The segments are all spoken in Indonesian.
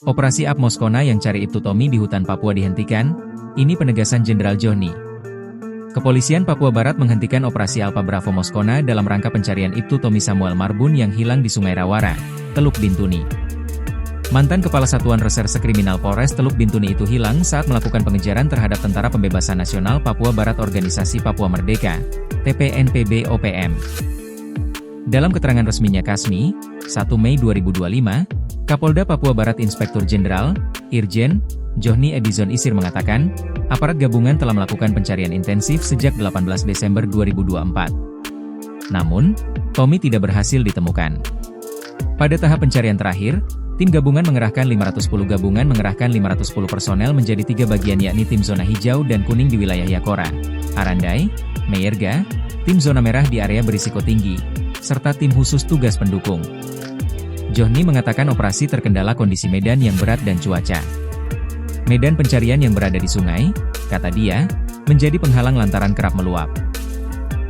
Operasi Up Moskona yang cari Ibtu Tommy di hutan Papua dihentikan, ini penegasan Jenderal Johni. Kepolisian Papua Barat menghentikan operasi Alpha Bravo Moskona dalam rangka pencarian Ibtu Tommy Samuel Marbun yang hilang di Sungai Rawara, Teluk Bintuni. Mantan Kepala Satuan Reserse Kriminal Polres Teluk Bintuni itu hilang saat melakukan pengejaran terhadap Tentara Pembebasan Nasional Papua Barat Organisasi Papua Merdeka, TPNPB-OPM. Dalam keterangan resminya KASMI, 1 Mei 2025, Kapolda Papua Barat Inspektur Jenderal, Irjen, Johni Edison Isir mengatakan, aparat gabungan telah melakukan pencarian intensif sejak 18 Desember 2024. Namun, Tommy tidak berhasil ditemukan. Pada tahap pencarian terakhir, tim gabungan mengerahkan 510 gabungan mengerahkan 510 personel menjadi 3 bagian yakni tim zona hijau dan kuning di wilayah Yakora, Arandai, Meyerga, tim zona merah di area berisiko tinggi, serta tim khusus tugas pendukung. Johni mengatakan operasi terkendala kondisi medan yang berat dan cuaca. Medan pencarian yang berada di sungai, kata dia, menjadi penghalang lantaran kerap meluap.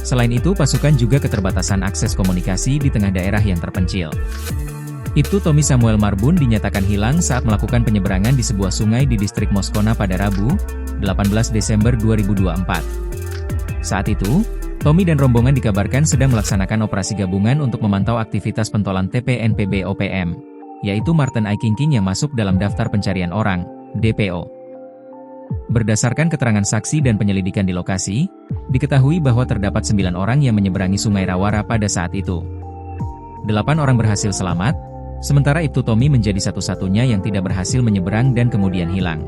Selain itu pasukan juga keterbatasan akses komunikasi di tengah daerah yang terpencil. Ibtu Tommy Samuel Marbun dinyatakan hilang saat melakukan penyeberangan di sebuah sungai di distrik Moskona pada Rabu, 18 Desember 2024. Saat itu, Tommy dan rombongan dikabarkan sedang melaksanakan operasi gabungan untuk memantau aktivitas pentolan TPNPB-OPM, yaitu Martin Aikingking yang masuk dalam daftar pencarian orang, DPO. Berdasarkan keterangan saksi dan penyelidikan di lokasi, diketahui bahwa terdapat 9 orang yang menyeberangi Sungai Rawara pada saat itu. 8 orang berhasil selamat, sementara Ibtu Tommy menjadi satu-satunya yang tidak berhasil menyeberang dan kemudian hilang.